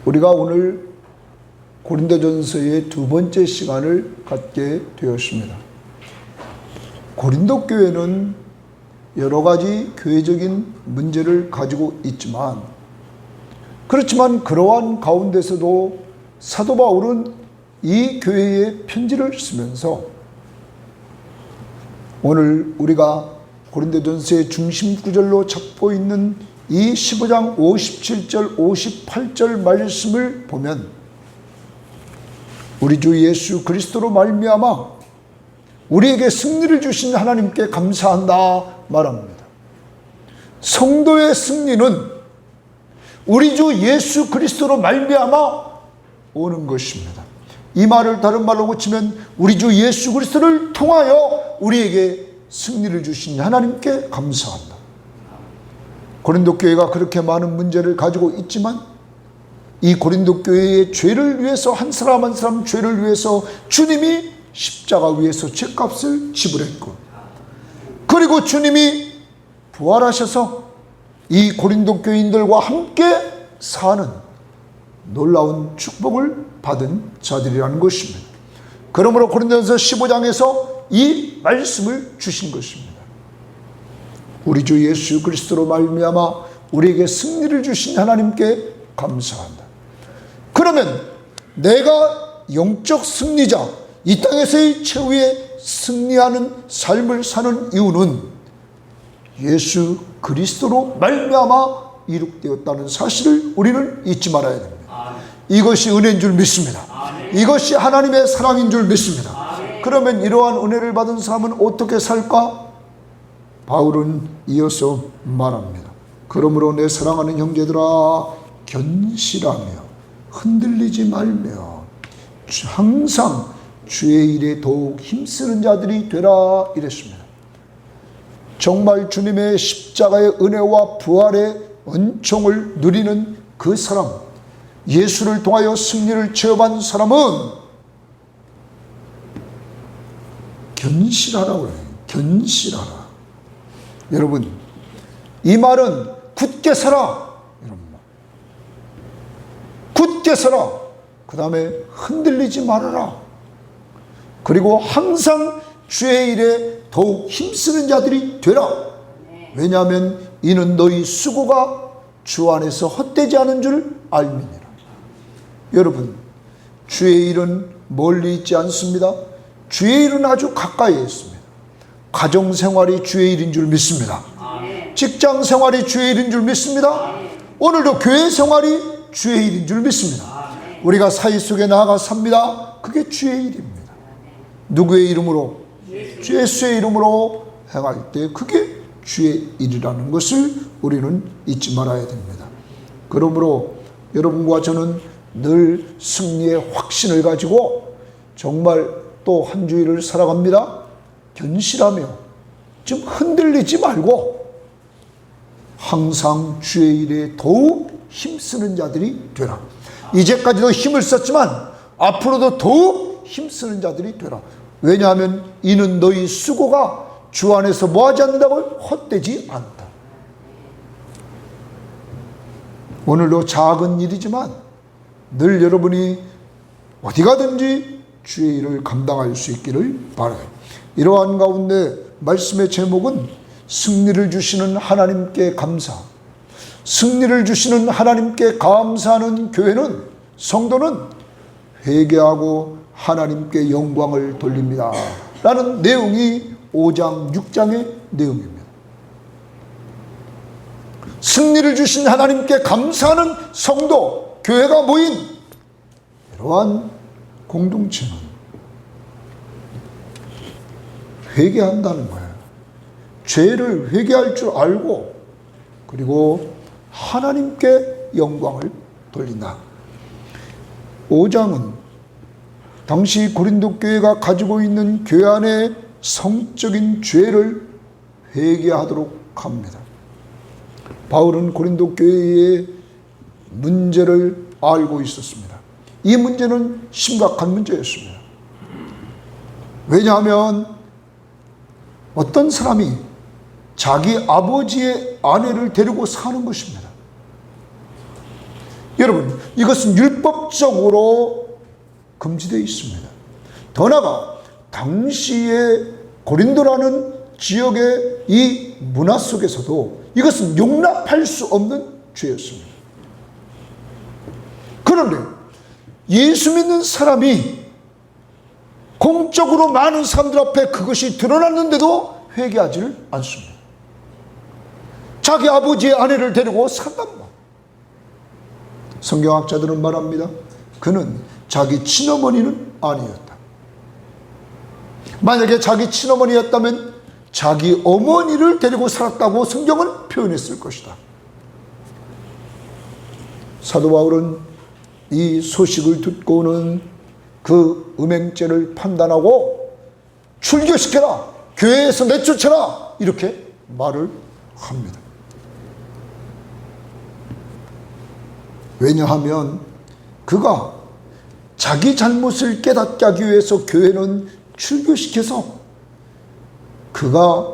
우리가 오늘 고린도전서의 두 번째 시간을 갖게 되었습니다. 고린도 교회는 여러 가지 교회적인 문제를 가지고 있지만, 그렇지만 그러한 가운데서도 사도 바울은 이 교회에 편지를 쓰면서 오늘 우리가 고린도전서의 중심 구절로 잡고 있는 이 15장 57절 58절 말씀을 보면 우리 주 예수 그리스도로 말미암아 우리에게 승리를 주신 하나님께 감사한다 말합니다. 성도의 승리는 우리 주 예수 그리스도로 말미암아 오는 것입니다. 이 말을 다른 말로 고치면 우리 주 예수 그리스도를 통하여 우리에게 승리를 주신 하나님께 감사한다. 고린도 교회가 그렇게 많은 문제를 가지고 있지만 이 고린도 교회의 죄를 위해서, 한 사람 한 사람 죄를 위해서 주님이 십자가 위에서 죄값을 지불했고, 그리고 주님이 부활하셔서 이 고린도 교인들과 함께 사는 놀라운 축복을 받은 자들이라는 것입니다. 그러므로 고린도전서 15장에서 이 말씀을 주신 것입니다. 우리 주 예수 그리스도로 말미암아 우리에게 승리를 주신 하나님께 감사한다. 그러면 내가 영적 승리자, 이 땅에서의 최후의 승리하는 삶을 사는 이유는 예수 그리스도로 말미암아 이룩되었다는 사실을 우리는 잊지 말아야 됩니다. 이것이 은혜인 줄 믿습니다. 이것이 하나님의 사랑인 줄 믿습니다. 그러면 이러한 은혜를 받은 사람은 어떻게 살까? 바울은 이어서 말합니다. 그러므로 내 사랑하는 형제들아, 견실하며 흔들리지 말며 항상 주의 일에 더욱 힘쓰는 자들이 되라 이랬습니다. 정말 주님의 십자가의 은혜와 부활의 은총을 누리는 그 사람, 예수를 통하여 승리를 체험한 사람은 견실하라고 해요. 견실하라. 여러분, 이 말은 굳게 서라, 이런 말. 굳게 서라. 그 다음에 흔들리지 말아라. 그리고 항상 주의 일에 더욱 힘쓰는 자들이 되라. 왜냐하면 이는 너희 수고가 주 안에서 헛되지 않은 줄 알미니라. 여러분, 주의 일은 멀리 있지 않습니다. 주의 일은 아주 가까이에 있습니다. 가정생활이 주의 일인 줄 믿습니다. 직장생활이 주의 일인 줄 믿습니다. 오늘도 교회생활이 주의 일인 줄 믿습니다. 우리가 사회 속에 나아가 삽니다. 그게 주의 일입니다. 누구의 이름으로? 예수의 이름으로 행할 때 그게 주의 일이라는 것을 우리는 잊지 말아야 됩니다. 그러므로 여러분과 저는 늘 승리의 확신을 가지고 정말 또 한 주일을 살아갑니다. 견실하며 좀 흔들리지 말고 항상 주의 일에 더욱 힘쓰는 자들이 되라. 이제까지도 힘을 썼지만 앞으로도 더욱 힘쓰는 자들이 되라. 왜냐하면 이는 너희 수고가 주 안에서 뭐하지 않는다고? 헛되지 않다. 오늘도 작은 일이지만 늘 여러분이 어디 가든지 주의 일을 감당할 수 있기를 바라요. 이러한 가운데 말씀의 제목은 승리를 주시는 하나님께 감사. 승리를 주시는 하나님께 감사하는 교회는, 성도는 회개하고 하나님께 영광을 돌립니다 라는 내용이 5장 6장의 내용입니다. 승리를 주신 하나님께 감사하는 성도, 교회가 모인 이러한 공동체는 회개한다는 거예요. 죄를 회개할 줄 알고 그리고 하나님께 영광을 돌린다. 5장은 당시 고린도 교회가 가지고 있는 교회 안의 성적인 죄를 회개하도록 합니다. 바울은 고린도 교회의 문제를 알고 있었습니다. 이 문제는 심각한 문제였습니다. 왜냐하면 어떤 사람이 자기 아버지의 아내를 데리고 사는 것입니다. 여러분, 이것은 율법적으로 금지되어 있습니다. 더 나아가 당시에 고린도라는 지역의 이 문화 속에서도 이것은 용납할 수 없는 죄였습니다. 그런데 예수 믿는 사람이 공적으로 많은 사람들 앞에 그것이 드러났는데도 회개하지를 않습니다. 자기 아버지의 아내를 데리고 산단 말이에요. 성경학자들은 말합니다. 그는 자기 친어머니는 아니었다. 만약에 자기 친어머니였다면 자기 어머니를 데리고 살았다고 성경은 표현했을 것이다. 사도 바울은 이 소식을 듣고는 그 음행죄를 판단하고 출교시켜라, 교회에서 내쫓아라, 이렇게 말을 합니다. 왜냐하면 그가 자기 잘못을 깨닫게 하기 위해서 교회는 출교시켜서 그가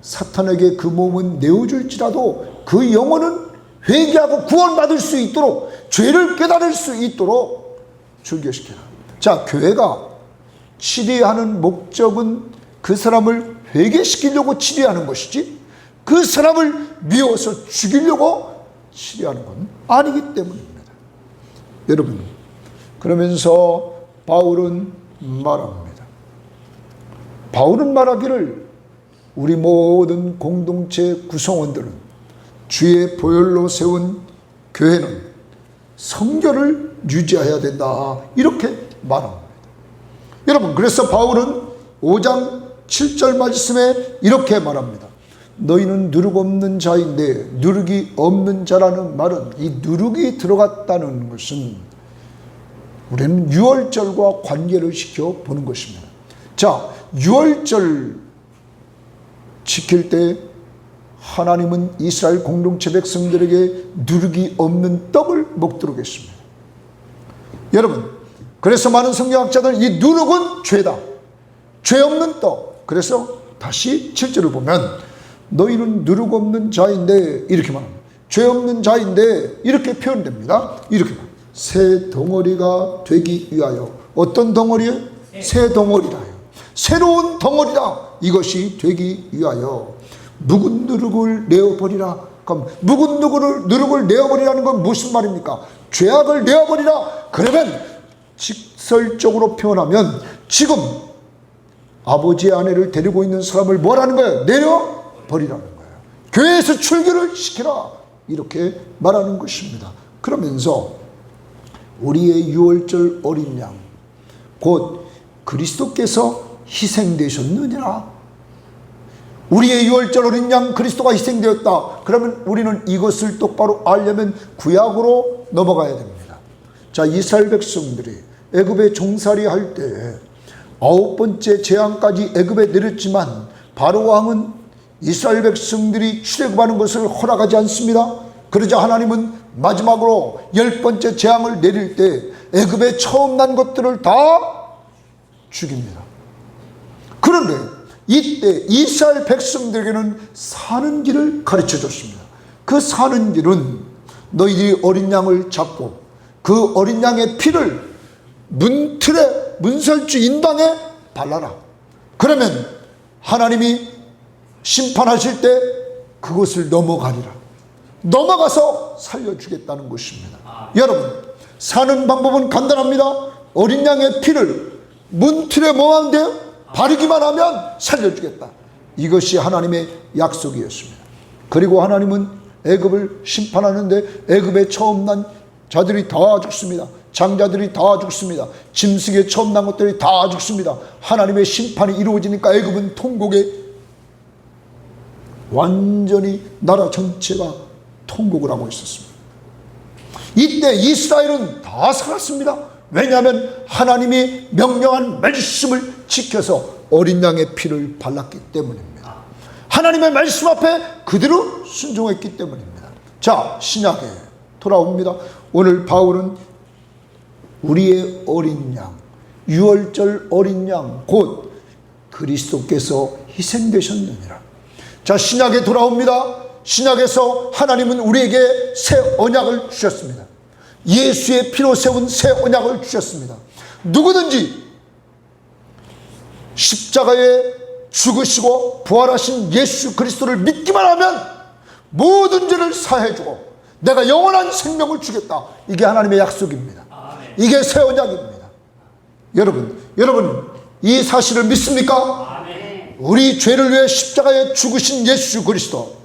사탄에게 그 몸은 내어줄지라도 그 영혼은 회개하고 구원받을 수 있도록, 죄를 깨달을 수 있도록 출교시켜라. 자, 교회가 치리하는 목적은 그 사람을 회개시키려고 치리하는 것이지 그 사람을 미워서 죽이려고 치리하는 건 아니기 때문입니다. 여러분, 그러면서 바울은 말하기를 우리 모든 공동체 구성원들은 주의 보혈로 세운 교회는 성결을 유지해야 된다, 이렇게 말합니다. 여러분, 그래서 바울은 5장 7절 말씀에 이렇게 말합니다. 너희는 누룩 없는 자인데, 누룩이 없는 자라는 말은, 이 누룩이 들어갔다는 것은 우리는 유월절과 관계를 시켜 보는 것입니다. 자, 유월절 지킬 때 하나님은 이스라엘 공동체 백성들에게 누룩이 없는 떡을 먹도록 했습니다. 여러분, 그래서 많은 성경학자들은 이 누룩은 죄다, 죄 없는 떡. 그래서 다시 7절을 보면 너희는 누룩 없는 자인데, 이렇게 말합니다. 죄 없는 자인데, 이렇게 표현됩니다. 이렇게 말합니다. 새 덩어리가 되기 위하여. 어떤 덩어리요? 새 덩어리라요. 새로운 덩어리다, 이것이 되기 위하여 묵은 누룩을 내어버리라. 그럼 묵은 누룩을 내어버리라는 건 무슨 말입니까? 죄악을 내어버리라. 그러면 직설적으로 표현하면 지금 아버지의 아내를 데리고 있는 사람을 뭐라는 거예요? 내려버리라는 거예요. 교회에서 출교를 시키라, 이렇게 말하는 것입니다. 그러면서 우리의 유월절 어린 양, 곧 그리스도께서 희생되셨느니라. 우리의 유월절 어린 양 그리스도가 희생되었다. 그러면 우리는 이것을 똑바로 알려면 구약으로 넘어가야 됩니다. 자, 이스라엘 백성들이 애굽에 종살이 할 때 9번째 재앙까지 애굽에 내렸지만 바로 왕은 이스라엘 백성들이 출애굽하는 것을 허락하지 않습니다. 그러자 하나님은 마지막으로 10번째 재앙을 내릴 때 애굽에 처음 난 것들을 다 죽입니다. 그런데 이때 이스라엘 백성들에게는 사는 길을 가르쳐 줬습니다. 그 사는 길은 너희들이 어린 양을 잡고 그 어린 양의 피를 문틀에, 문설주 인방에 발라라. 그러면 하나님이 심판하실 때 그것을 넘어가리라. 넘어가서 살려주겠다는 것입니다. 여러분, 사는 방법은 간단합니다. 어린 양의 피를 문틀에 뭐하면 돼요? 바르기만 하면 살려주겠다. 이것이 하나님의 약속이었습니다. 그리고 하나님은 애굽을 심판하는데 애굽에 처음 난 자들이 다 죽습니다. 장자들이 다 죽습니다. 짐승에 처음 난 것들이 다 죽습니다. 하나님의 심판이 이루어지니까 애굽은 통곡에, 완전히 나라 전체가 통곡을 하고 있었습니다. 이때 이스라엘은 다 살았습니다. 왜냐하면 하나님이 명령한 말씀을 지켜서 어린 양의 피를 발랐기 때문입니다. 하나님의 말씀 앞에 그대로 순종했기 때문입니다. 자, 신약에 돌아옵니다. 오늘 바울은 우리의 어린 양, 유월절 어린 양, 곧 그리스도께서 희생되셨느니라. 자, 신약에 돌아옵니다. 신약에서 하나님은 우리에게 새 언약을 주셨습니다. 예수의 피로 세운 새 언약을 주셨습니다. 누구든지 십자가에 죽으시고 부활하신 예수 그리스도를 믿기만 하면 모든 죄를 사해주고 내가 영원한 생명을 주겠다. 이게 하나님의 약속입니다. 이게 새 언약입니다. 여러분 이 사실을 믿습니까? 우리 죄를 위해 십자가에 죽으신 예수 그리스도,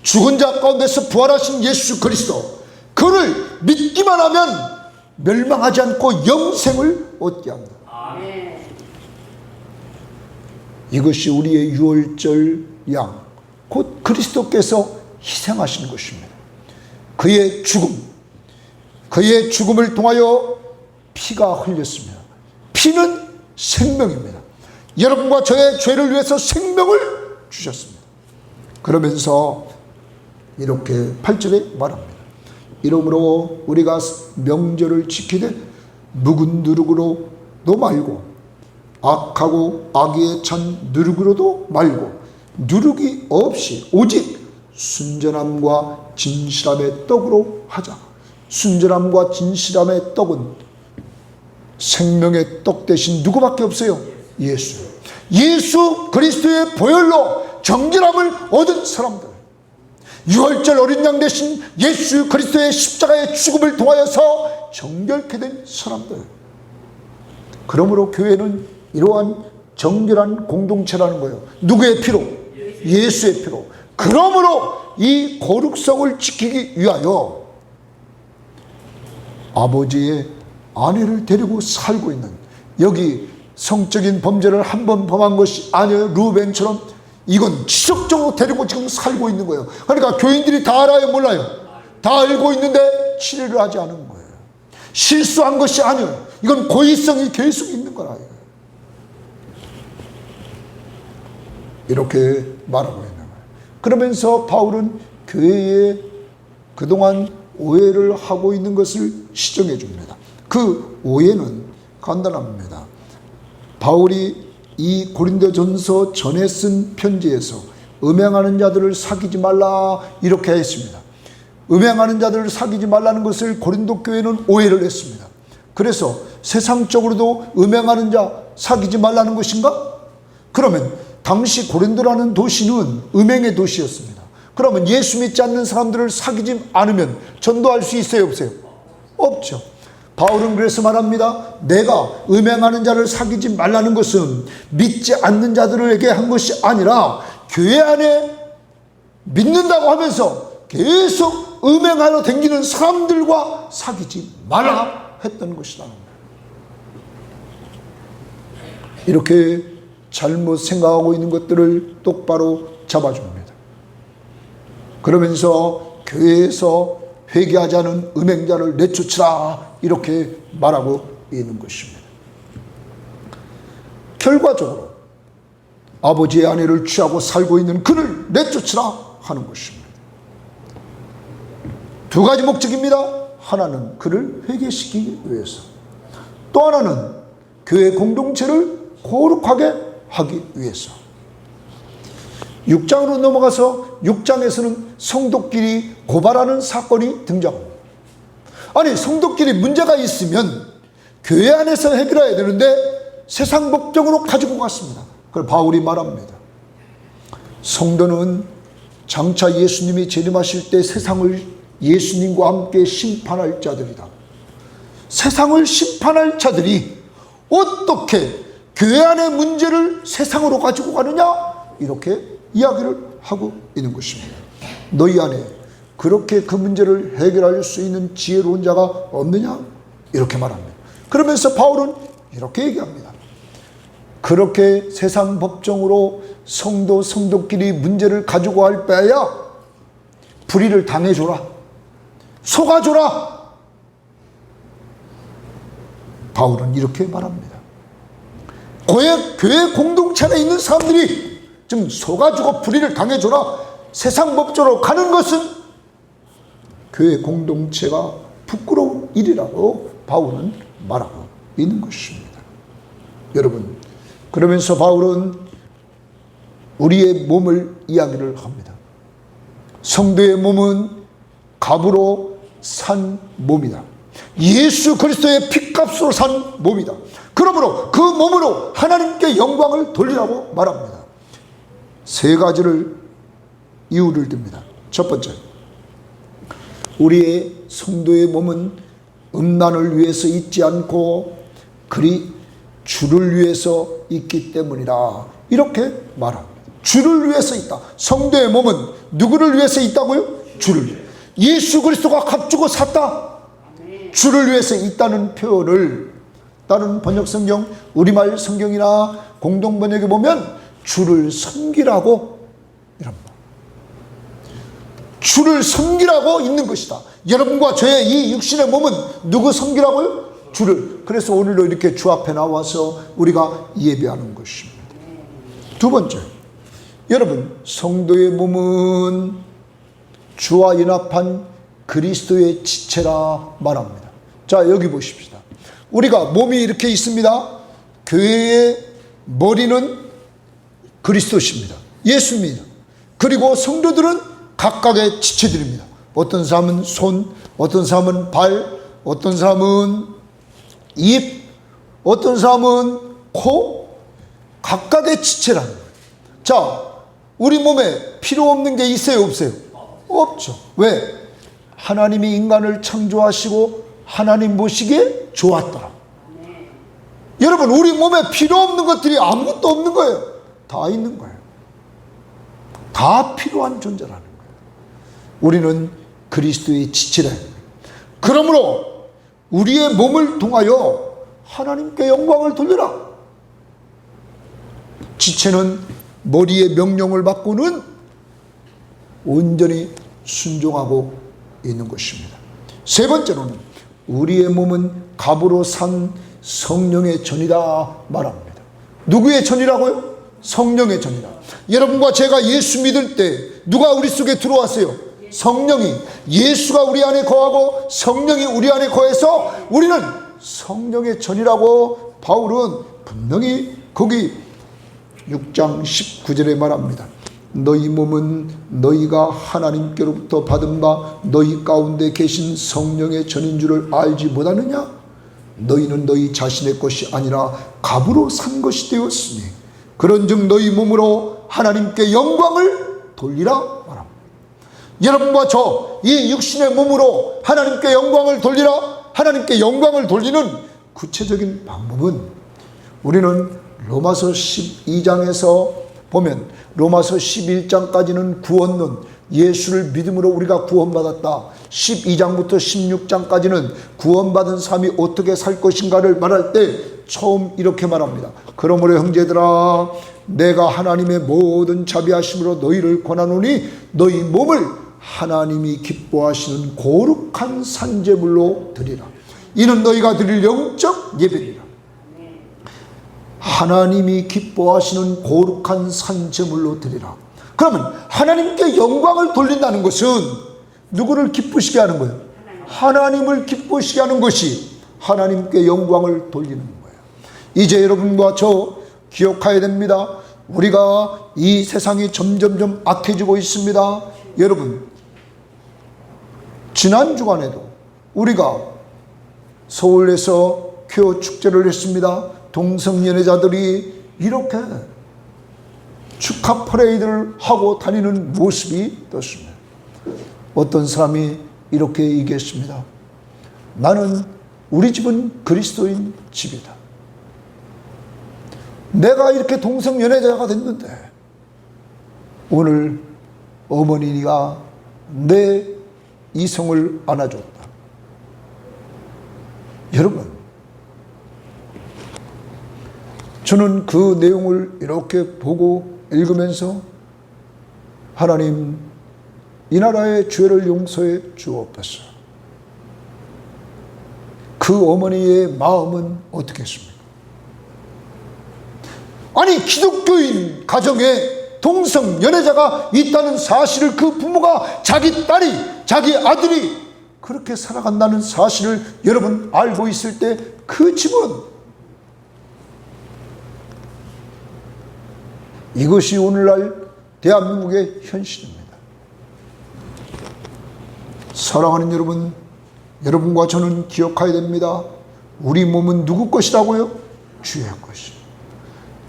죽은 자 가운데서 부활하신 예수 그리스도, 그를 믿기만 하면 멸망하지 않고 영생을 얻게 합니다. 이것이 우리의 유월절 양, 곧 그리스도께서 희생하신 것입니다. 그의 죽음을 통하여 피가 흘렸습니다. 피는 생명입니다. 여러분과 저의 죄를 위해서 생명을 주셨습니다. 그러면서 이렇게 8절에 말합니다. 이러므로 우리가 명절을 지키되 묵은 누룩으로도 말고 악하고 악의에 찬 누룩으로도 말고 누룩이 없이 오직 순전함과 진실함의 떡으로 하자. 순전함과 진실함의 떡은 생명의 떡 대신 누구밖에 없어요? 예수 그리스도의 보혈로 정결함을 얻은 사람들, 유월절 어린 양 대신 예수 그리스도의 십자가의 죽음을 통하여서 정결케 된 사람들. 그러므로 교회는 이러한 정결한 공동체라는 거예요. 누구의 피로? 예수의 피로. 그러므로 이 거룩성을 지키기 위하여 아버지의 아내를 데리고 살고 있는, 여기 성적인 범죄를 한 번 범한 것이 아니에요. 루벤처럼 이건 지속적으로 데리고 지금 살고 있는 거예요. 그러니까 교인들이 다 알아요, 몰라요? 다 알고 있는데 치료를 하지 않은 거예요. 실수한 것이 아니에요. 이건 고의성이 계속 있는 거라. 이렇게 말하고 있는 거예요. 그러면서 바울은 교회에 그동안 오해를 하고 있는 것을 시정해 줍니다. 그 오해는 간단합니다. 바울이 이 고린도전서 전에 쓴 편지에서 음행하는 자들을 사귀지 말라 이렇게 했습니다. 음행하는 자들을 사귀지 말라는 것을 고린도 교회는 오해를 했습니다. 그래서 세상적으로도 음행하는 자 사귀지 말라는 것인가? 그러면 당시 고린도라는 도시는 음행의 도시였습니다. 그러면 예수 믿지 않는 사람들을 사귀지 않으면 전도할 수 있어요, 없어요? 없죠. 바울은 그래서 말합니다. 내가 음행하는 자를 사귀지 말라는 것은 믿지 않는 자들에게 한 것이 아니라 교회 안에 믿는다고 하면서 계속 음행하러 다니는 사람들과 사귀지 말라 했던 것이라는 거예요. 이렇게 잘못 생각하고 있는 것들을 똑바로 잡아줍니다. 그러면서 교회에서 회개하지 않은 음행자를 내쫓으라 이렇게 말하고 있는 것입니다. 결과적으로 아버지의 아내를 취하고 살고 있는 그를 내쫓으라 하는 것입니다. 두 가지 목적입니다. 하나는 그를 회개시키기 위해서, 또 하나는 교회 공동체를 거룩하게 하기 위해서. 6장으로 넘어가서 6장에서는 성도끼리 고발하는 사건이 등장합니다. 아니, 성도끼리 문제가 있으면 교회 안에서 해결해야 되는데 세상 목적으로 가지고 갔습니다. 그걸 바울이 말합니다. 성도는 장차 예수님이 재림하실 때 세상을 예수님과 함께 심판할 자들이다. 세상을 심판할 자들이 어떻게 교회 안의 문제를 세상으로 가지고 가느냐? 이렇게 이야기를 하고 있는 것입니다. 너희 안에 그렇게 그 문제를 해결할 수 있는 지혜로운 자가 없느냐? 이렇게 말합니다. 그러면서 바울은 이렇게 얘기합니다. 그렇게 세상 법정으로 성도끼리 문제를 가지고 할 바에야 불의를 당해줘라, 속아줘라. 바울은 이렇게 말합니다. 교회 공동체 안에 있는 사람들이 좀 속아주고 불의를 당해줘라, 세상 법정으로 가는 것은 교회 공동체가 부끄러운 일이라고 바울은 말하고 있는 것입니다. 여러분, 그러면서 바울은 우리의 몸을 이야기를 합니다. 성도의 몸은 갑으로 산 몸이다. 예수 그리스도의 피값으로 산 몸이다. 그러므로 그 몸으로 하나님께 영광을 돌리라고 말합니다. 세 가지를 이유를 듭니다. 첫 번째, 우리의 성도의 몸은 음란을 위해서 있지 않고 그리 주를 위해서 있기 때문이라, 이렇게 말합니다. 주를 위해서 있다. 성도의 몸은 누구를 위해서 있다고요? 주를 위해. 예수 그리스도가 값주고 샀다. 주를 위해서 있다는 표현을 다른 번역 성경, 우리말 성경이나 공동 번역에 보면 주를 섬기라고 이랍니다. 주를 섬기라고 있는 것이다. 여러분과 저의 이 육신의 몸은 누구 섬기라고요? 주를. 그래서 오늘도 이렇게 주 앞에 나와서 우리가 예배하는 것입니다. 두 번째, 여러분, 성도의 몸은 주와 연합한 그리스도의 지체라 말합니다. 자, 여기 보십시다. 우리가 몸이 이렇게 있습니다. 교회의 머리는 그리스도십니다. 예수입니다. 그리고 성도들은 각각의 지체들입니다. 어떤 사람은 손, 어떤 사람은 발, 어떤 사람은 입, 어떤 사람은 코, 각각의 지체라는 거예요. 자, 우리 몸에 필요 없는 게 있어요, 없어요? 없죠. 왜? 하나님이 인간을 창조하시고 하나님 보시기에 좋았더라. 여러분, 우리 몸에 필요 없는 것들이 아무것도 없는 거예요. 다 있는 거예요. 다 필요한 존재라는 거예요. 우리는 그리스도의 지체라. 그러므로 우리의 몸을 통하여 하나님께 영광을 돌려라. 지체는 머리의 명령을 받고는 온전히 순종하고 있는 것입니다. 세 번째로는 우리의 몸은 값으로 산 성령의 전이다 말합니다. 누구의 전이라고요? 성령의 전이다. 여러분과 제가 예수 믿을 때 누가 우리 속에 들어왔어요? 성령이. 예수가 우리 안에 거하고 성령이 우리 안에 거해서 우리는 성령의 전이라고 바울은 분명히 거기 6장 19절에 말합니다. 너희 몸은 너희가 하나님께로부터 받은 바 너희 가운데 계신 성령의 전인 줄을 알지 못하느냐? 너희는 너희 자신의 것이 아니라 값으로 산 것이 되었으니 그런즉 너희 몸으로 하나님께 영광을 돌리라 말합니다. 여러분과 저 이 육신의 몸으로 하나님께 영광을 돌리라. 하나님께 영광을 돌리는 구체적인 방법은 우리는 로마서 12장에서 보면 로마서 11장까지는 구원론, 예수를 믿음으로 우리가 구원받았다. 12장부터 16장까지는 구원받은 삶이 어떻게 살 것인가를 말할 때 처음 이렇게 말합니다. 그러므로 형제들아, 내가 하나님의 모든 자비하심으로 너희를 권하노니 너희 몸을 하나님이 기뻐하시는 거룩한 산제물로 드리라. 이는 너희가 드릴 영적 예배니라. 하나님이 기뻐하시는 거룩한 산제물로 드리라. 그러면 하나님께 영광을 돌린다는 것은 누구를 기쁘시게 하는 거예요? 하나님을 기쁘시게 하는 것이 하나님께 영광을 돌리는 거예요. 이제 여러분과 저 기억해야 됩니다. 우리가 이 세상이 점점점 악해지고 있습니다. 여러분, 지난 주간에도 우리가 서울에서 퀴어 축제를 했습니다. 동성연애자들이 이렇게 축하 퍼레이드를 하고 다니는 모습이 떴습니다. 어떤 사람이 이렇게 얘기했습니다. 나는 우리 집은 그리스도인 집이다. 내가 이렇게 동성연애자가 됐는데 오늘 어머니가 내 이성을 안아줬다. 여러분, 저는 그 내용을 이렇게 보고 읽으면서 하나님, 이 나라의 죄를 용서해 주옵소서. 그 어머니의 마음은 어떻겠습니까? 아니, 기독교인 가정에 동성 연애자가 있다는 사실을 그 부모가 자기 딸이, 자기 아들이 그렇게 살아간다는 사실을 여러분 알고 있을 때 그 집은, 이것이 오늘날 대한민국의 현실입니다. 사랑하는 여러분, 여러분과 저는 기억해야 됩니다. 우리 몸은 누구 것이라고요? 주의 것이.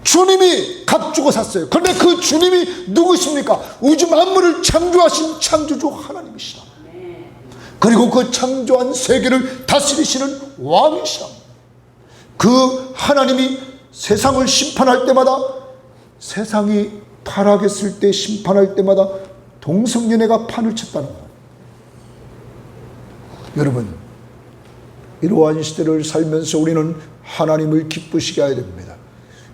주님이 값주고 샀어요. 그런데 그 주님이 누구십니까? 우주 만물을 창조하신 창조주 하나님이시다. 그리고 그 창조한 세계를 다스리시는 왕이시다. 그 하나님이 세상을 심판할 때마다, 세상이 타락했을 때 심판할 때마다 동성연애가 판을 쳤다는 거예요. 여러분, 이러한 시대를 살면서 우리는 하나님을 기쁘시게 해야 됩니다.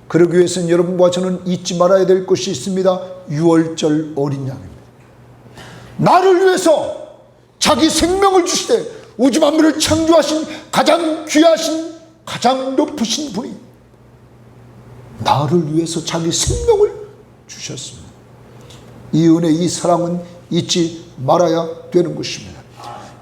그러기 위해서는 여러분과 저는 잊지 말아야 될 것이 있습니다. 유월절 어린 양입니다. 나를 위해서 자기 생명을 주시되 우주 만물을 창조하신 가장 귀하신, 가장 높으신 분이 나를 위해서 자기 생명을 주셨습니다. 이 은혜, 이 사랑은 잊지 말아야 되는 것입니다.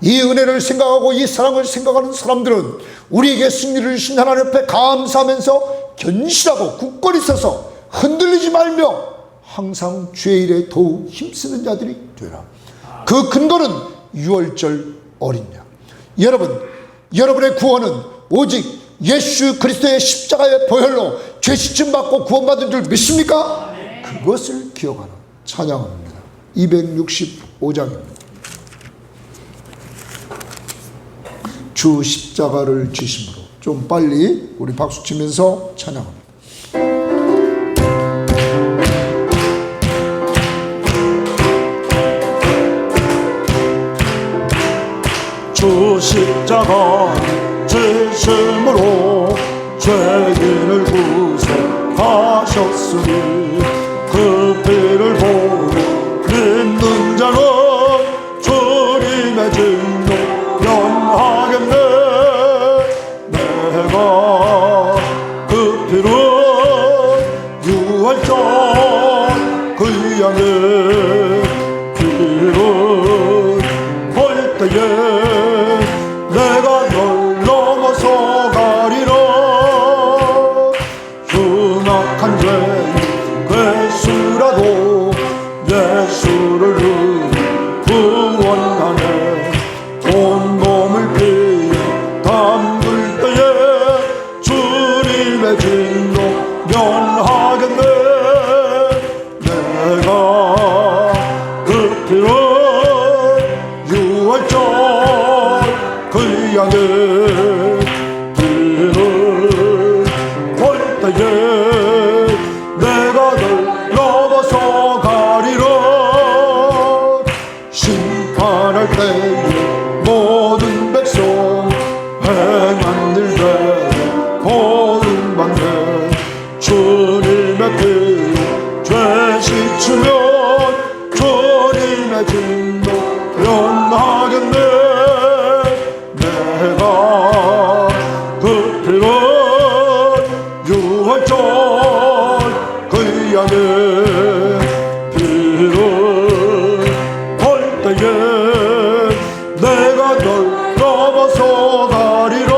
이 은혜를 생각하고 이 사랑을 생각하는 사람들은 우리에게 승리를 주신 하나님 앞에 감사하면서 견실하고 굳건히 서서 흔들리지 말며 항상 주의 일에 더욱 힘쓰는 자들이 되라. 그 근거는 유월절 어린 양. 여러분, 여러분의 구원은 오직 예수 그리스도의 십자가의 보혈로 죄 씻음 받고 구원받은 줄 믿습니까? 그것을 기억하는 찬양합니다. 265장입니다. 주 십자가를 지심으로. 좀 빨리 우리 박수 치면서 찬양합니다. 주 십자가 지심으로 죄인을 구속하셨으니 그 피를 보고 믿는 자는 주님의 진노 면하겠네. 내가 그 피를 유월절 그 양의 피를 볼 때에 내가 널 넘어서 가리라. 흉악한 죄인 괴수라도 예수를 구원하네. 온몸을 피에 담글 때에 주님의 진노 면하겠네. 내가 그 피를 유월절 그 양의 피를 볼 때에 내가 널 넘어서 가리라. 심판할 때에 모든 백성 행한 일대로 보응받네. 주님의 피로 죄 씻으면 주님의 진노 면하겠네. 내가 그 피를 유월절 그 양의 피를 볼 때에 내가 널 넘어서 가리라.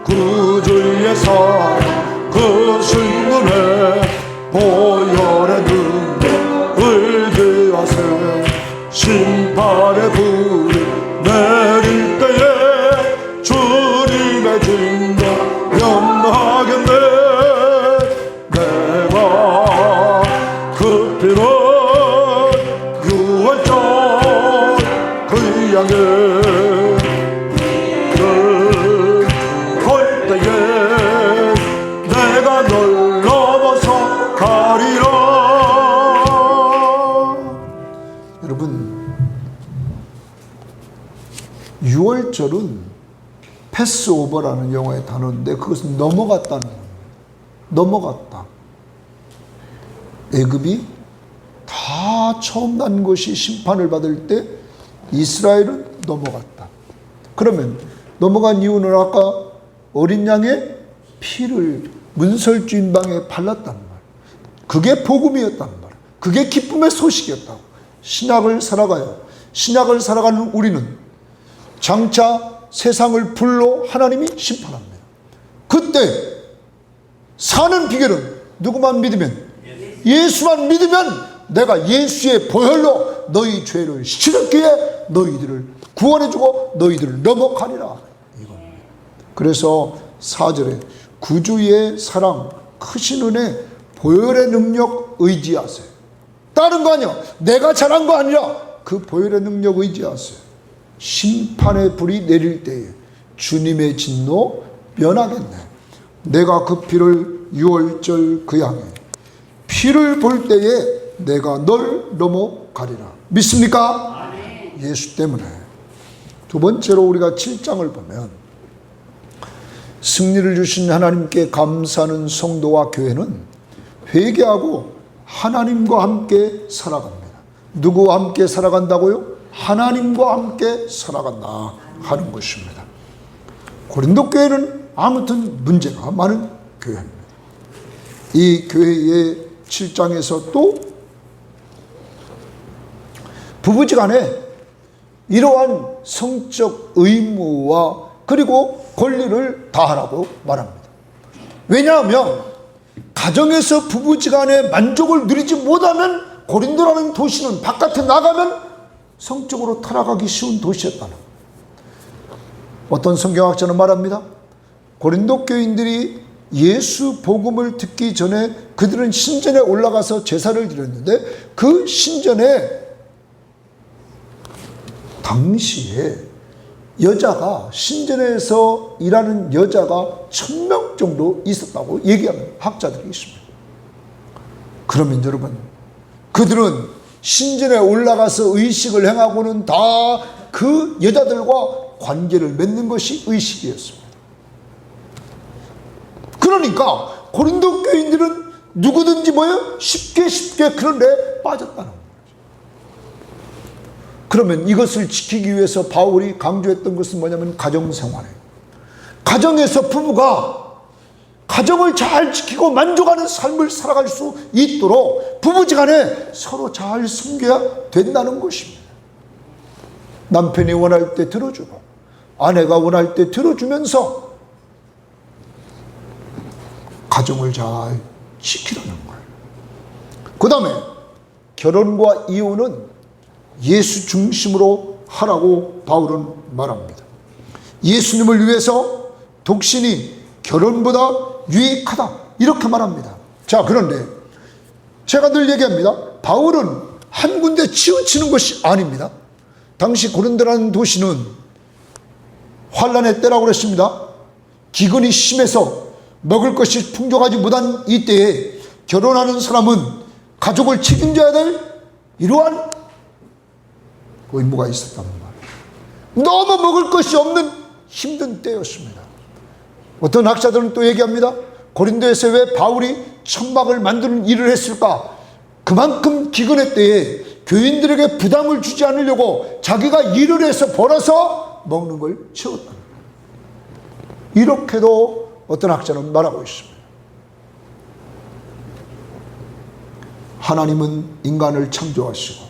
구주의 사랑 그 순간에 보혈의 능력을 기하세. 심판의 불을 내릴 때에 주님의 진노 면하겠네. 내가 그 피를 유월절 그 양의 피를 볼 때에 내가 널 넘어서 가리라. 여러분, 유월절은 패스오버라는 영어의 단어인데 그것은 넘어갔다는 겁니다. 넘어갔다. 애굽이 다 처음 난 것이 심판을 받을 때 이스라엘은 넘어갔다. 그러면 넘어간 이유는 아까 어린 양의 피를 문설주인방에 발랐단 말이에요. 그게 복음이었단 말이에요. 그게 기쁨의 소식이었다고. 신약을 살아가요. 신약을 살아가는 우리는 장차 세상을 불로 하나님이 심판합니다. 그때 사는 비결은 누구만 믿으면, 예수만 믿으면 내가 예수의 보혈로 너희 죄를 씻었기에 너희들을 구원해주고 너희들을 넘어가리라. 이겁니다. 그래서 4절에 구주의 사랑 크신 은혜 보혈의 능력 의지하세요. 다른 거 아니야. 내가 잘한 거 아니라 그 보혈의 능력 의지하세요. 심판의 불이 내릴 때에 주님의 진노 면하겠네. 내가 그 피를 6월절 그 향에 피를 볼 때에 내가 널 넘어가리라. 믿습니까? 예수 때문에. 두 번째로 우리가 7장을 보면 승리를 주신 하나님께 감사하는 성도와 교회는 회개하고 하나님과 함께 살아갑니다. 누구와 함께 살아간다고요? 하나님과 함께 살아간다 하는 것입니다. 고린도 교회는 아무튼 문제가 많은 교회입니다. 이 교회의 7장에서 또 부부지간에 이러한 성적 의무와 그리고 권리를 다하라고 말합니다. 왜냐하면 가정에서 부부지간에 만족을 누리지 못하면 고린도라는 도시는 바깥에 나가면 성적으로 타락하기 쉬운 도시였다는 거예요. 어떤 성경학자는 말합니다. 고린도 교인들이 예수 복음을 듣기 전에 그들은 신전에 올라가서 제사를 드렸는데 그 신전에 당시에 여자가 신전에서 일하는 여자가 1000명 정도 있었다고 얘기하는 학자들이 있습니다. 그러면 여러분, 그들은 신전에 올라가서 의식을 행하고는 다 그 여자들과 관계를 맺는 것이 의식이었습니다. 그러니까 고린도 교인들은 누구든지 뭐예요? 쉽게 그런 데 빠졌다는 거예요. 그러면 이것을 지키기 위해서 바울이 강조했던 것은 뭐냐면 가정생활이에요. 가정에서 부부가 가정을 잘 지키고 만족하는 삶을 살아갈 수 있도록 부부지간에 서로 잘 섬겨야 된다는 것입니다. 남편이 원할 때 들어주고 아내가 원할 때 들어주면서 가정을 잘 지키라는 거예요. 그 다음에 결혼과 이혼은 예수 중심으로 하라고 바울은 말합니다. 예수님을 위해서 독신이 결혼보다 유익하다 이렇게 말합니다. 자, 그런데 제가 늘 얘기합니다. 바울은 한 군데 치우치는 것이 아닙니다. 당시 고린도라는 도시는 환란의 때라고 그랬습니다. 기근이 심해서 먹을 것이 풍족하지 못한 이때에 결혼하는 사람은 가족을 책임져야 될 이러한 의무가 있었단 말이에요. 너무 먹을 것이 없는 힘든 때였습니다. 어떤 학자들은 또 얘기합니다. 고린도에서 왜 바울이 천막을 만드는 일을 했을까? 그만큼 기근의 때에 교인들에게 부담을 주지 않으려고 자기가 일을 해서 벌어서 먹는 걸 채웠다는 거예요. 이렇게도 어떤 학자는 말하고 있습니다. 하나님은 인간을 창조하시고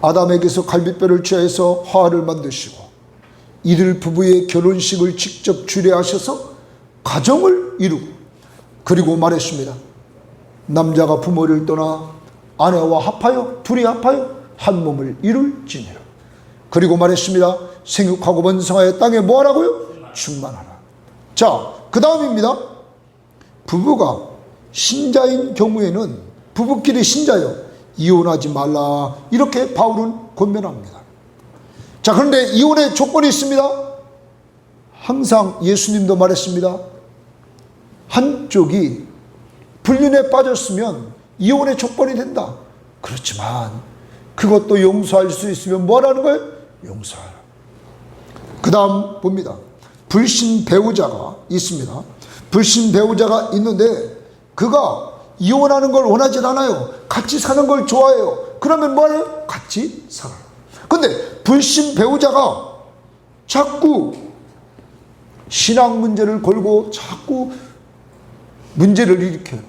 아담에게서 갈빗뼈를 취하여서 하와를 만드시고 이들 부부의 결혼식을 직접 주례하셔서 가정을 이루고 그리고 말했습니다. 남자가 부모를 떠나 아내와 합하여 둘이 합하여 한 몸을 이룰지니라. 그리고 말했습니다. 생육하고 번성하여 땅에 뭐하라고요? 충만하라. 자, 그 다음입니다. 부부가 신자인 경우에는 부부끼리 신자요 이혼하지 말라 이렇게 바울은 권면합니다. 자, 그런데 이혼의 조건이 있습니다. 항상 예수님도 말했습니다. 한쪽이 불륜에 빠졌으면 이혼의 조건이 된다. 그렇지만 그것도 용서할 수 있으면 뭐라는 거예요? 용서하라. 그 다음 봅니다. 불신 배우자가 있습니다. 불신 배우자가 있는데 그가 이혼하는 걸 원하지 않아요. 같이 사는 걸 좋아해요. 그러면 뭐예요? 같이 살아라. 근데 불신 배우자가 자꾸 신앙 문제를 걸고 자꾸 문제를 일으켜요.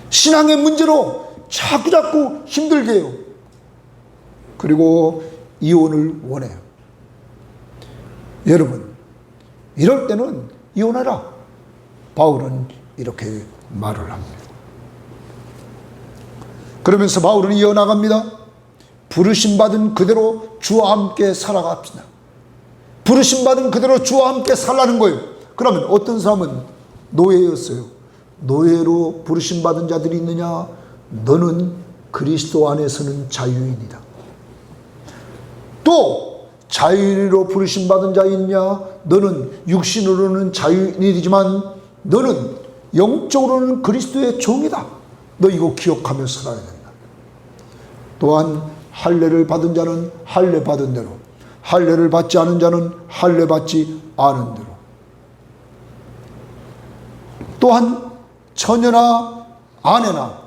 신앙의 문제로 자꾸 힘들게 해요. 그리고 이혼을 원해요. 여러분, 이럴 때는 이혼하라. 바울은 이렇게 말을 합니다. 그러면서 바울은 이어나갑니다. 부르심받은 그대로 주와 함께 살아갑시다. 부르심받은 그대로 주와 함께 살라는 거예요. 그러면 어떤 사람은 노예였어요. 노예로 부르심받은 자들이 있느냐? 너는 그리스도 안에서는 자유인이다. 또 자유인으로 부르심받은 자 있냐? 너는 육신으로는 자유인이지만 너는 영적으로는 그리스도의 종이다. 너 이거 기억하며 살아야 된다. 또한 할례를 받은 자는 할례 받은 대로, 할례를 받지 않은 자는 할례 받지 않은 대로. 또한 처녀나 아내나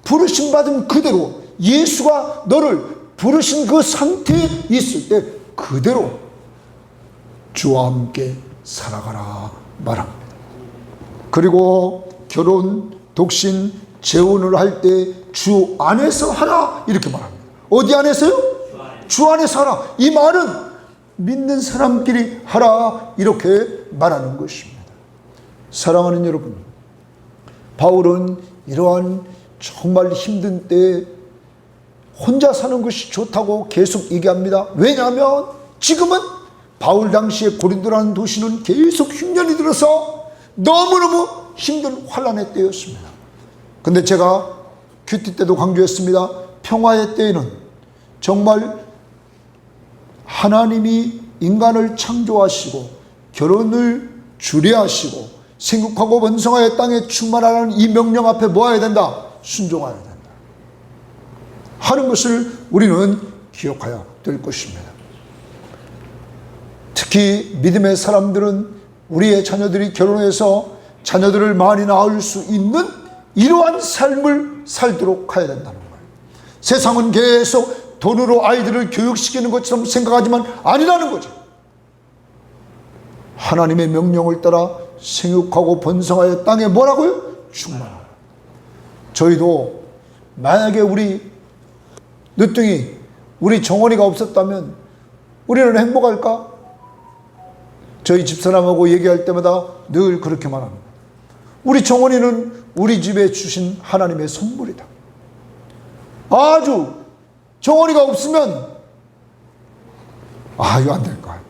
부르심받은 그대로 예수가 너를 부르신 그 상태에 있을 때 그대로 주와 함께 살아가라 말합니다. 그리고 결혼, 독신, 재혼을 할 때 주 안에서 하라 이렇게 말합니다. 어디 안에서요? 주 안에서 하라. 이 말은 믿는 사람끼리 하라 이렇게 말하는 것입니다. 사랑하는 여러분, 바울은 이러한 정말 힘든 때에 혼자 사는 것이 좋다고 계속 얘기합니다. 왜냐하면 지금은 바울 당시에 고린도라는 도시는 계속 흉년이 들어서 너무너무 힘든 환란의 때였습니다. 근데 제가 큐티 때도 강조했습니다. 평화의 때에는 정말 하나님이 인간을 창조하시고 결혼을 주례하시고 생육하고 번성하여 땅에 충만하라는 이 명령 앞에 뭐 해야 된다? 순종해야 된다 하는 것을 우리는 기억해야 될 것입니다. 특히 믿음의 사람들은 우리의 자녀들이 결혼해서 자녀들을 많이 낳을 수 있는 이러한 삶을 살도록 해야 된다는 거예요. 세상은 계속 돈으로 아이들을 교육시키는 것처럼 생각하지만 아니라는 거죠. 하나님의 명령을 따라 생육하고 번성하여 땅에 뭐라고요? 충만하라. 저희도 만약에 우리 늦둥이, 우리 정원이가 없었다면 우리는 행복할까? 저희 집사람하고 얘기할 때마다 늘 그렇게 말합니다. 우리 정원이는 우리 집에 주신 하나님의 선물이다. 아주 정원이가 없으면 이거 안 될 거야.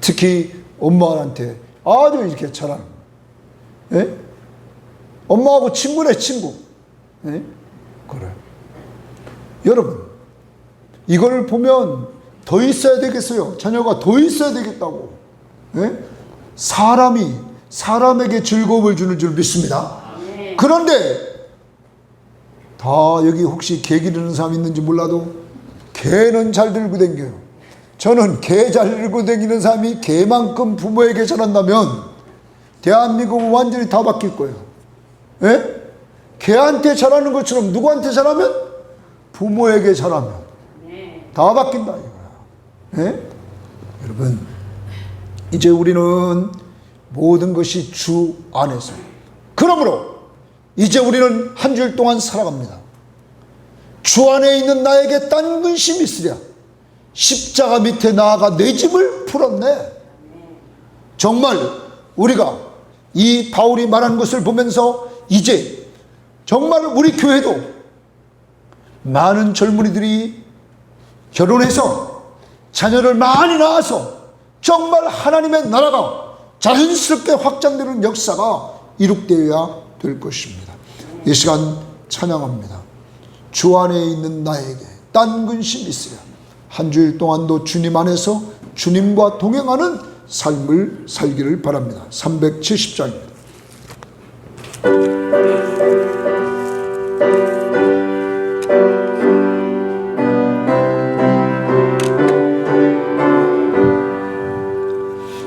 특히 엄마한테 아주 이렇게 잘하는 거야. 예? 엄마하고 친구네 친구. 예? 그래. 여러분 이걸 보면 더 있어야 되겠어요. 자녀가 더 있어야 되겠다고. 예? 사람이 사람에게 즐거움을 주는 줄 믿습니다. 그런데 다 여기 혹시 개 기르는 사람 있는지 몰라도 개는 잘 들고 다녀요. 저는 개 잘 들고 다니는 사람이 개만큼 부모에게 잘한다면 대한민국은 완전히 다 바뀔 거예요. 예? 개한테 잘하는 것처럼 누구한테 잘하면? 부모에게 잘하면 다 바뀐다 이거야. 예? 여러분 이제 우리는 모든 것이 주 안에서, 그러므로 이제 우리는 한 주일 동안 살아갑니다. 주 안에 있는 나에게 딴 근심이 있으랴 십자가 밑에 나아가 내 짐을 풀었네. 정말 우리가 이 바울이 말한 것을 보면서 이제 정말 우리 교회도 많은 젊은이들이 결혼해서 자녀를 많이 낳아서 정말 하나님의 나라가 자연스럽게 확장되는 역사가 이룩되어야 될 것입니다. 이 시간 찬양합니다. 주 안에 있는 나에게 딴 근심 있으랴. 한 주일 동안도 주님 안에서 주님과 동행하는 삶을 살기를 바랍니다. 370장입니다.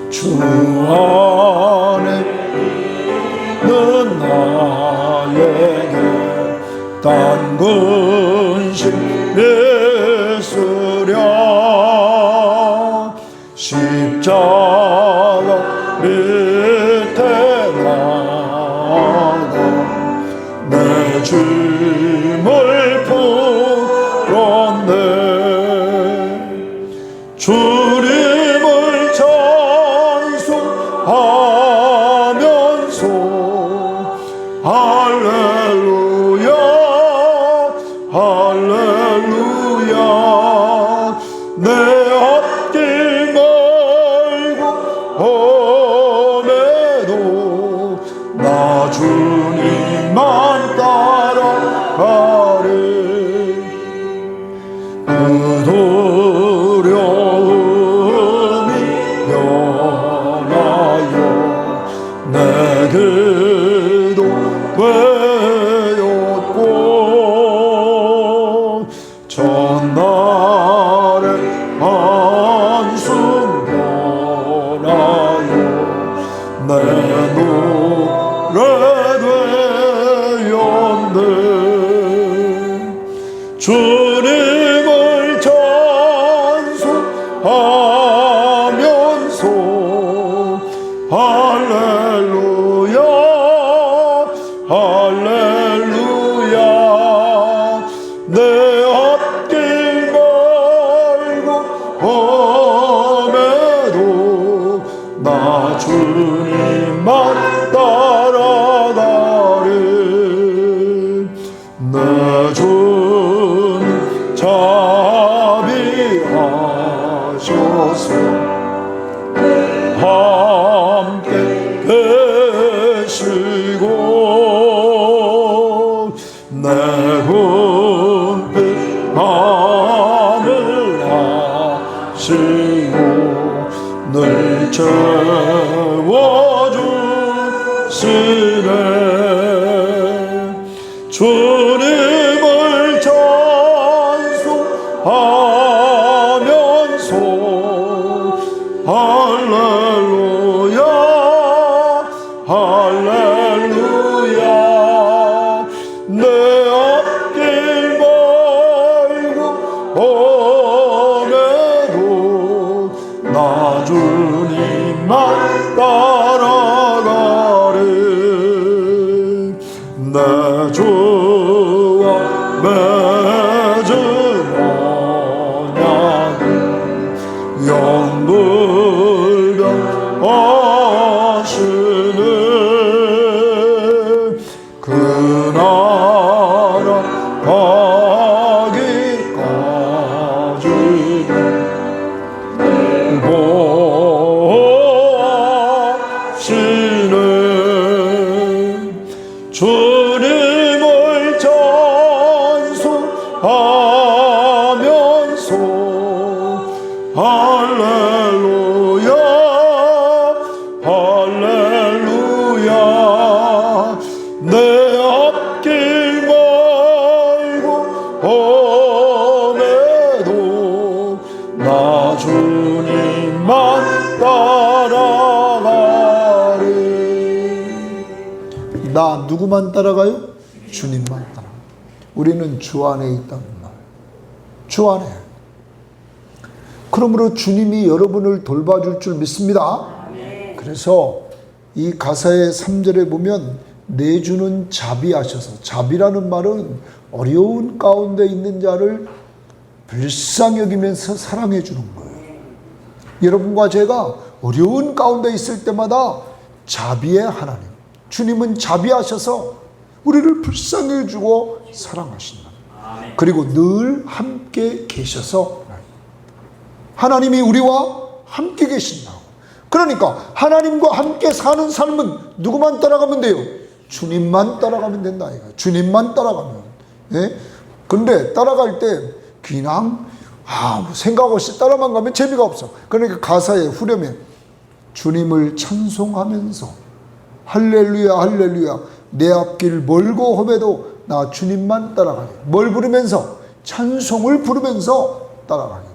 주 안에 있는 나에게 딴 근심 있으랴 십자가 밑에 나가 내 짐을 풀었네. 주님을 찬송하면서 할렐루야 기도 되었고 전날에 한숨 변하여 내 노래 되었네. 주님을 찬송하면서 할렐루야 할렐루야 내 앞길 멀고 험해도 나 주님만 따라가리. 내 주님 자비하셔서 함께 계시고 내 분필 밤을 하시고 늘 채워주시네. 주님을 찬송하면서 할렐루야 할렐루야 내 앞길 멀고 험해도 나 주님만 따라가리. 내 주와 맺은 언약은 영불변하시네. 그 나라 가기까지는 보시네. 주님을 찬송하면서 할렐루야 할렐루야 내 앞길 멀고 험해도 나 주님만 따라가리. 나 누구만 따라가요? 주님만 따라가요. 우리는 주 안에 있다는 말. 주 안에. 그러므로 주님이 여러분을 돌봐줄 줄 믿습니다. 그래서 이 가사의 3절에 보면 내 주는 자비하셔서, 자비라는 말은 어려운 가운데 있는 자를 불쌍히 여기면서 사랑해 주는 거예요. 여러분과 제가 어려운 가운데 있을 때마다 자비의 하나님, 주님은 자비하셔서 우리를 불쌍히 해주고 사랑하신다. 그리고 늘 함께 계셔서 하나님이 우리와 함께 계신다고. 그러니까 하나님과 함께 사는 삶은 누구만 따라가면 돼요? 주님만 따라가면 된다. 주님만 따라가면. 예? 근데 따라갈 때 그냥 생각 없이 따라만 가면 재미가 없어. 그러니까 가사에 후렴에 주님을 찬송하면서 할렐루야 할렐루야 내 앞길 멀고 험해도 나 주님만 따라가리. 뭘 부르면서? 찬송을 부르면서 따라가겠다.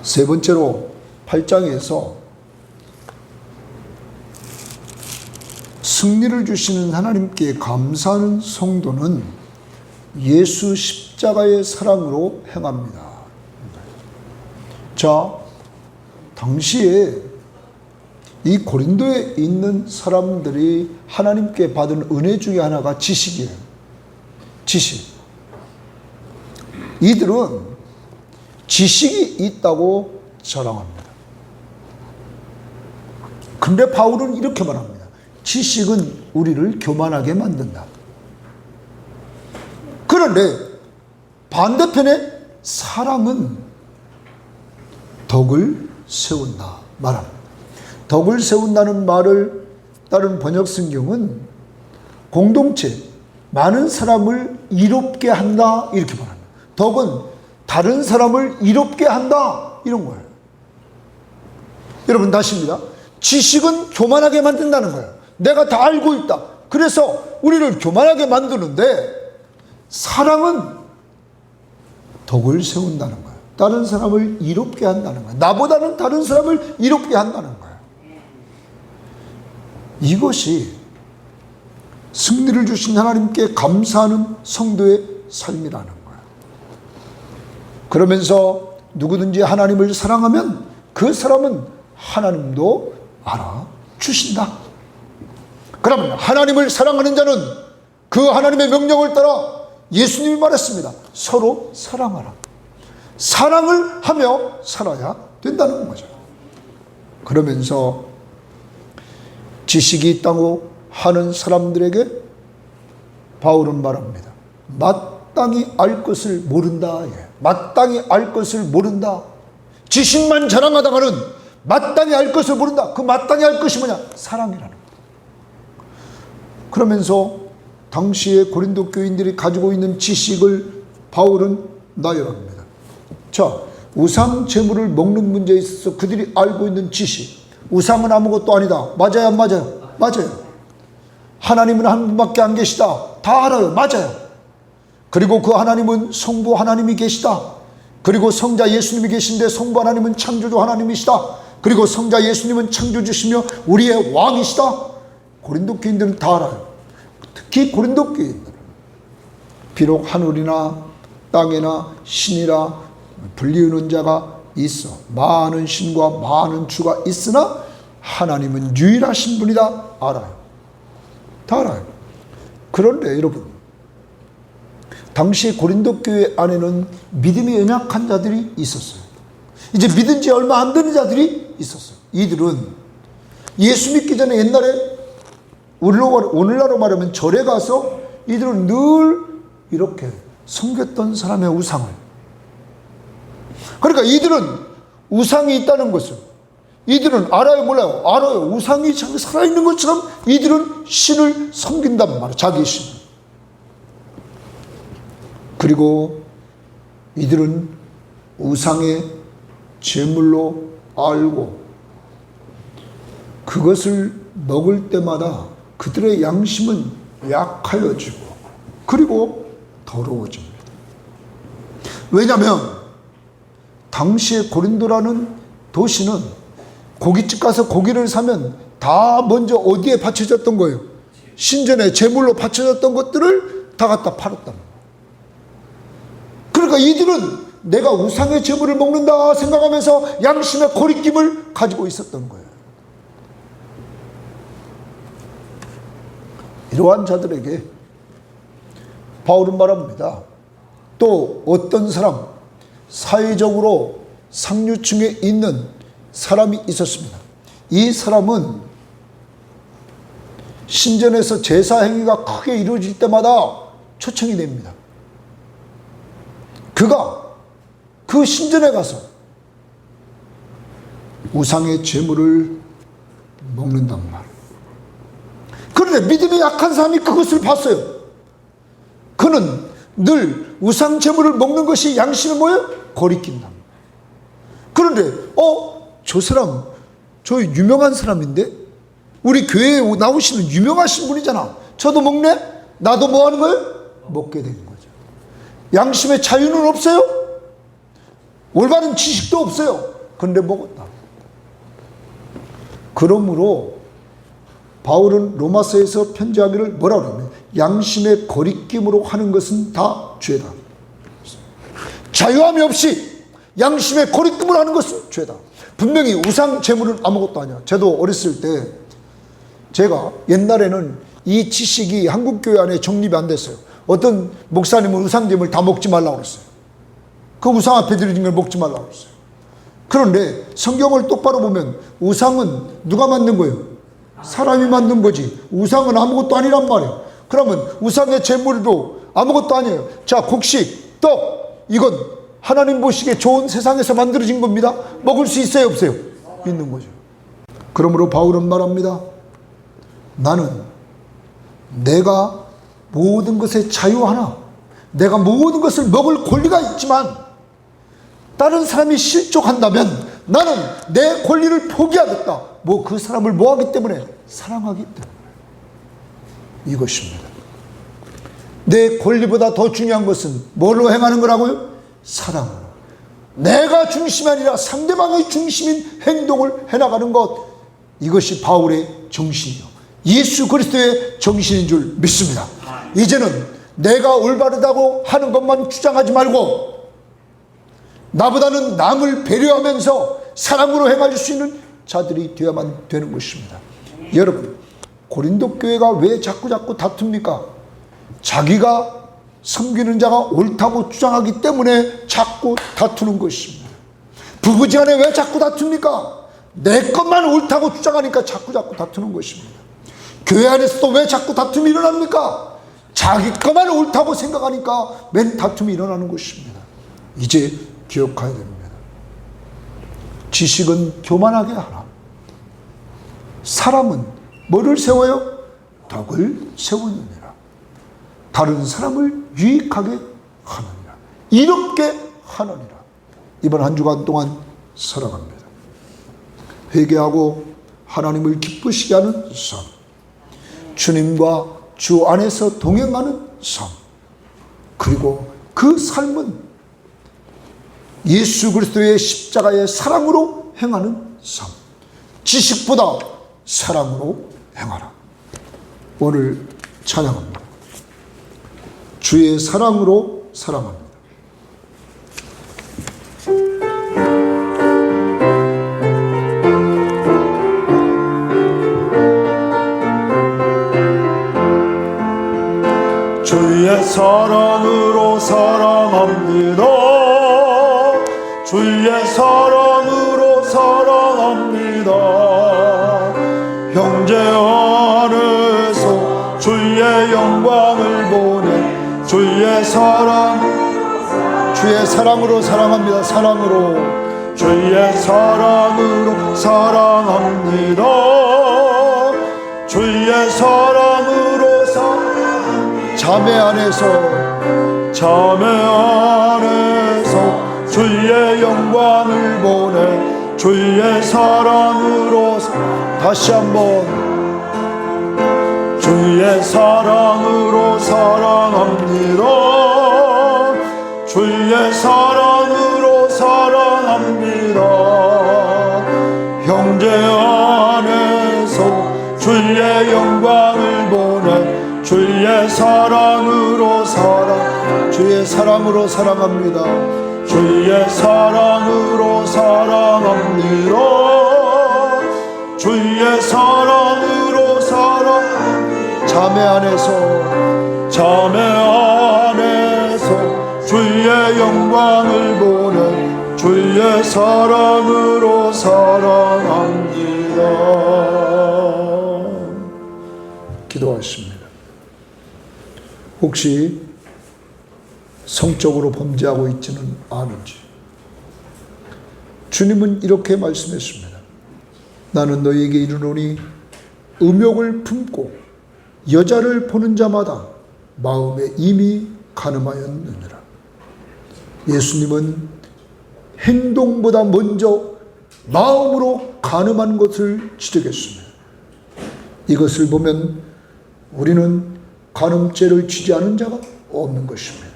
세 번째로 8장에서 승리를 주시는 하나님께 감사하는 성도는 예수 십자가의 사랑으로 행합니다. 자, 당시에 이 고린도에 있는 사람들이 하나님께 받은 은혜 중에 하나가 지식이에요. 지식. 이들은 지식이 있다고 자랑합니다. 근데 바울은 이렇게 말합니다. 지식은 우리를 교만하게 만든다. 그런데 반대편에 사랑은 덕을 세운다 말합니다. 덕을 세운다는 말을 다른 번역 성경은 공동체, 많은 사람을 이롭게 한다 이렇게 말합니다. 덕은 다른 사람을 이롭게 한다 이런 거예요. 여러분 다시입니다. 지식은 교만하게 만든다는 거예요. 내가 다 알고 있다. 그래서 우리를 교만하게 만드는데, 사랑은 덕을 세운다는 거예요. 다른 사람을 이롭게 한다는 거예요. 나보다는 다른 사람을 이롭게 한다는 거예요. 이것이 승리를 주신 하나님께 감사하는 성도의 삶이라는 거예요. 그러면서 누구든지 하나님을 사랑하면 그 사람은 하나님도 알아주신다. 그러면 하나님을 사랑하는 자는 그 하나님의 명령을 따라 예수님이 말했습니다. 서로 사랑하라. 사랑을 하며 살아야 된다는 거죠. 그러면서 지식이 있다고 하는 사람들에게 바울은 말합니다. 마땅히 알 것을 모른다. 마땅히 알 것을 모른다. 지식만 자랑하다가는 마땅히 알 것을 모른다. 그 마땅히 알 것이 뭐냐? 사랑이라는 거예요. 그러면서 당시에 고린도 교인들이 가지고 있는 지식을 바울은 나열합니다. 자, 우상 제물을 먹는 문제에 있어서 그들이 알고 있는 지식. 우상은 아무것도 아니다. 맞아요, 안 맞아요? 맞아요. 하나님은 한 분밖에 안 계시다. 다 알아요. 맞아요. 그리고 그 하나님은 성부 하나님이 계시다. 그리고 성자 예수님이 계신데 성부 하나님은 창조주 하나님이시다. 그리고 성자 예수님은 창조주시며 우리의 왕이시다. 고린도 교인들은 다 알아요. 특히 고린도 교인들은 비록 하늘이나 땅이나 신이라 불리우는 자가 있어 많은 신과 많은 주가 있으나 하나님은 유일하신 분이다. 알아요. 다 알아요. 그런데 여러분, 당시 고린도 교회 안에는 믿음이 연약한 자들이 있었어요. 이제 믿은 지 얼마 안 되는 자들이 있었어요. 이들은 예수 믿기 전에 옛날에 오늘날로 말하면 절에 가서 이들은 늘 이렇게 섬겼던 사람의 우상을, 그러니까 이들은 우상이 있다는 것을 이들은 알아요, 몰라요? 알아요. 우상이 살아있는 것처럼 이들은 신을 섬긴단 말이에요. 자기 신을. 그리고 이들은 우상의 제물로 알고 그것을 먹을 때마다 그들의 양심은 약하여지고 그리고 더러워집니다. 왜냐하면 당시에 고린도라는 도시는 고깃집 가서 고기를 사면 다 먼저 어디에 바쳐졌던 거예요? 신전에 제물로 바쳐졌던 것들을 다 갖다 팔았단 말이에요. 그러니까 이들은 내가 우상의 제물을 먹는다 생각하면서 양심의 거리낌을 가지고 있었던 거예요. 이러한 자들에게 바울은 말합니다. 또 어떤 사람, 사회적으로 상류층에 있는 사람이 있었습니다. 이 사람은 신전에서 제사 행위가 크게 이루어질 때마다 초청이 됩니다. 그가 그 신전에 가서 우상의 제물을 먹는단 말이에요. 그런데 믿음이 약한 사람이 그것을 봤어요. 그는 늘 우상 제물을 먹는 것이 양심이 뭐예요? 거리낀다. 그런데 저 사람, 저 유명한 사람인데 우리 교회에 나오시는 유명하신 분이잖아. 저도 먹네? 나도 뭐 하는 거예요? 먹게 되는 거죠. 양심의 자유는 없어요? 올바른 지식도 없어요. 그런데 먹었다. 그러므로 바울은 로마서에서 편지하기를 뭐라고 하냐면 양심의 거리낌으로 하는 것은 다 죄다. 자유함이 없이 양심의 거리낌을 하는 것은 죄다. 분명히 우상 제물은 아무것도 아니야. 저도 어렸을 때 제가 옛날에는 이 지식이 한국교회 안에 정립이 안 됐어요. 어떤 목사님은 우상 제물 다 먹지 말라고 그랬어요. 그 우상 앞에 드려진 걸 먹지 말라고 그랬어요. 그런데 성경을 똑바로 보면 우상은 누가 만든 거예요? 사람이 만든 거지. 우상은 아무것도 아니란 말이에요. 그러면 우상의 제물도 아무것도 아니에요. 자, 곡식, 떡, 이건 하나님 보시기에 좋은 세상에서 만들어진 겁니다. 먹을 수 있어요, 없어요? 있는 거죠. 그러므로 바울은 말합니다. 나는 내가 모든 것에 자유하나 내가 모든 것을 먹을 권리가 있지만 다른 사람이 실족한다면 나는 내 권리를 포기하겠다. 그 사람을 뭐하기 때문에? 사랑하기 때문에. 이것입니다. 내 권리보다 더 중요한 것은 뭘로 행하는 거라고요? 사랑으로. 내가 중심이 아니라 상대방이 중심인 행동을 해나가는 것, 이것이 바울의 정신이요, 예수 그리스도의 정신인 줄 믿습니다. 이제는 내가 올바르다고 하는 것만 주장하지 말고 나보다는 남을 배려하면서 사랑으로 행할 수 있는 자들이 되어야만 되는 것입니다. 여러분, 고린도 교회가 왜 자꾸 다툽니까? 자기가 섬기는 자가 옳다고 주장하기 때문에 자꾸 다투는 것입니다. 부부지간에 왜 자꾸 다툽니까? 내 것만 옳다고 주장하니까 자꾸 다투는 것입니다. 교회 안에서도 왜 자꾸 다툼이 일어납니까? 자기 것만 옳다고 생각하니까 맨 다툼이 일어나는 것입니다. 이제 기억해야 됩니다. 지식은 교만하게 하라. 사람은 뭐를 세워요? 덕을 세우느니라. 다른 사람을 유익하게 하느니라. 이롭게 하느니라. 이번 한 주간 동안 살아갑니다. 회개하고 하나님을 기쁘시게 하는 삶, 주님과 주 안에서 동행하는 삶, 그리고 그 삶은 예수 그리스도의 십자가의 사랑으로 행하는 삶, 지식보다 사랑으로 행하라. 오늘 찬양합니다. 주의 사랑으로 사랑합니다. 주의 사랑으로 사랑합니다. 주의 사랑으로 사랑합니다. 형제 안에서 주의 영광을 보내 주의 사랑으로 사랑합니다. 사랑으로 주의 사랑으로 사랑합니다. 주의 사랑으로 사랑합니다. 자매 안에서 주의 영광을 보내 주의 사랑으로 다시 한번 주의 사랑으로 사랑합니다. 주의 사랑으로 사랑합니다. 형제 안에서 주의 영광을 보내 주의 사랑으로 주의 사랑으로 사랑합니다. 주의 사랑으로 사랑합니다. 주의 사랑으로 사랑합니다. 자매 안에서 주의 영광을 보내 주의 사랑으로 사랑합니다. 기도하십니다. 혹시 성적으로 범죄하고 있지는 않은지, 주님은 이렇게 말씀했습니다. 나는 너희에게 이르노니 음욕을 품고 여자를 보는 자마다 마음에 이미 간음하였느니라. 예수님은 행동보다 먼저 마음으로 간음한 것을 지적했습니다. 이것을 보면 우리는 간음죄를 지지 않은 자가 없는 것입니다.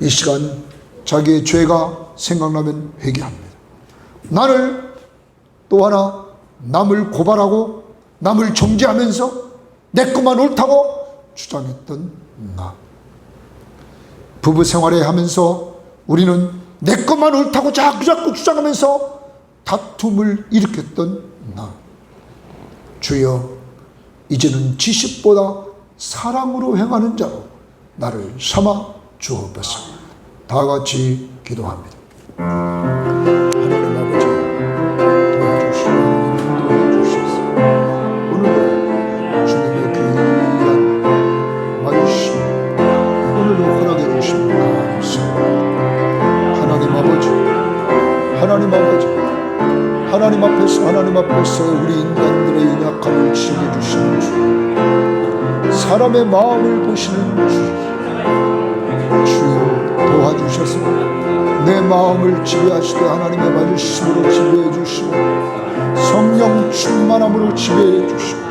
이 시간 자기의 죄가 생각나면 회개합니다. 나를 또 하나 남을 고발하고 남을 정죄하면서 내 것만 옳다고 주장했던 나, 부부 생활에 하면서 우리는 내 것만 옳다고 자꾸 주장하면서 다툼을 일으켰던 나, 주여 이제는 지식보다 사랑으로 행하는 자로 나를 삼아 주옵소서. 다 같이 기도합니다. 하나님 아버지, 도와주시옵소서. 오늘도 주님의 귀한 말씀, 오늘도 허락해 주시면 감사합니다. 하나님 앞에서 우리 인간들의 연약함을 지켜주시는 주, 사람의 마음을 보시는 주, 주여 도와주셔서 내 마음을 지배하시되 하나님의 말씀으로 지배해 주시고 성령 충만함으로 지배해 주시고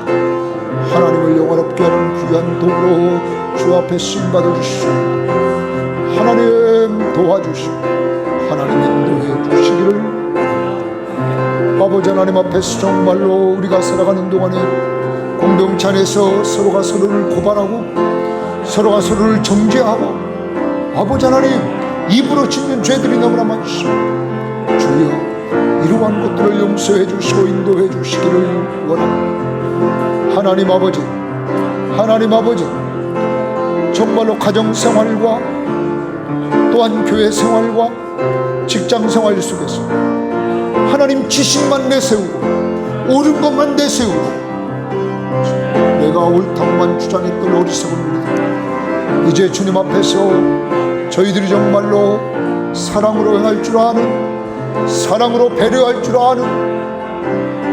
하나님을 영원롭게 하는 귀한 도로 주 앞에 쓰임받아 주시고 하나님 도와주시고 하나님 인도해 주시기를 아버지 하나님 앞에서 정말로 우리가 살아가는 동안에 공동체 안에서 서로가 서로를 고발하고 서로가 서로를 정죄하고 아버지 하나님 입으로 짓는 죄들이 너무나 많습니다. 주여 이러한 것들을 용서해 주시고 인도해 주시기를 원합니다. 하나님 아버지 정말로 가정생활과 또한 교회생활과 직장생활 속에서 하나님 지식만 내세우고 옳은 것만 내세우고 내가 옳다고만 주장했던 어리석은 우리들 이제 주님 앞에서 저희들이 정말로 사랑으로 행할 줄 아는 사랑으로 배려할 줄 아는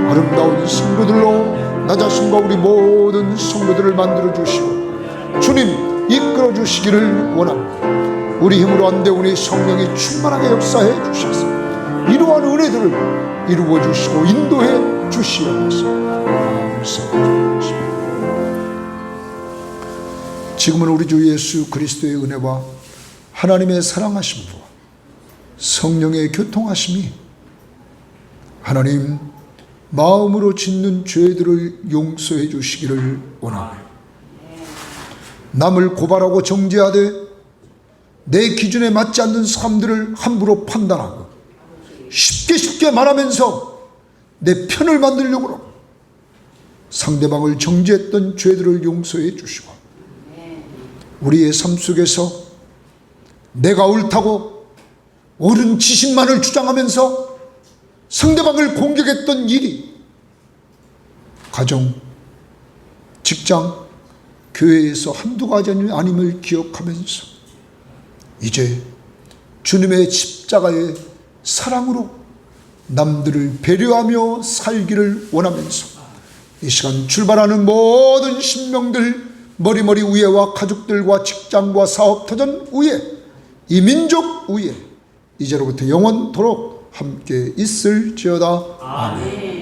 아름다운 성도들로 나 자신과 우리 모든 성도들을 만들어 주시고 주님 이끌어 주시기를 원합니다. 우리 힘으로 안 되오니 성령이 충만하게 역사해 주셔서 이러한 은혜들을 이루어 주시고 인도해 주시옵소서. 감사합니다. 지금은 우리 주 예수 그리스도의 은혜와 하나님의 사랑하심과 성령의 교통하심이 하나님 마음으로 짓는 죄들을 용서해 주시기를 원합니다. 남을 고발하고 정죄하되 내 기준에 맞지 않는 사람들을 함부로 판단하고 쉽게 말하면서 내 편을 만들려고 하고 상대방을 정죄했던 죄들을 용서해 주시고 우리의 삶 속에서 내가 옳다고 옳은 지식만을 주장하면서 상대방을 공격했던 일이 가정, 직장, 교회에서 한두 가지 아님을 기억하면서 이제 주님의 십자가의 사랑으로 남들을 배려하며 살기를 원하면서 이 시간 출발하는 모든 신명들 머리머리 위에와 가족들과 직장과 사업 터전 위에 이 민족 위에 이제로부터 영원토록 함께 있을지어다. 아멘.